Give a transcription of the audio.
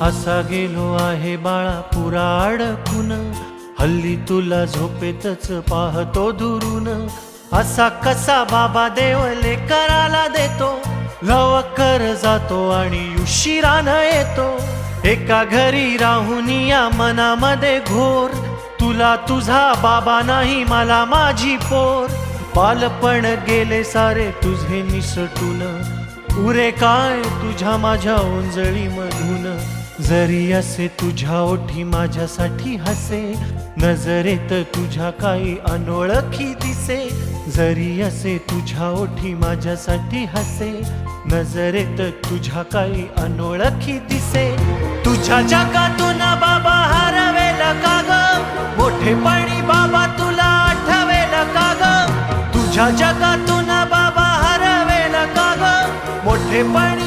असा गेलो आहे बाळा पुरा अडकून, हल्ली तुला झोपेतच पाहतो दुरून. असा कसा बाबा देव लेकराला देतो, लवकर जातो आणि उशिरानं येतो. एका घरी राहून या मनामध्ये घोर, तुला तुझा बाबा नाही मला माझी पोर. बालपण गेले सारे तुझे निसटून, उरे काय तुझ्या माझ्या ओंजळी मधून. जरी असे तुझ्या ओठी माझ्यासाठी हसे, नजरेत तुझ्या काही अनोळखी दिसे. जरी असे तुझ्या ओठी माझ्यासाठी हसे, नजरेत तुझ्या काही अनोळखी दिसे. तुझ्या जगातून बाबा हरवेल का ग, मोठेपणी बाबा तुला आठवेल का ग. तुझ्या जगातून बाबा हरवेल का ग, मोठेपणी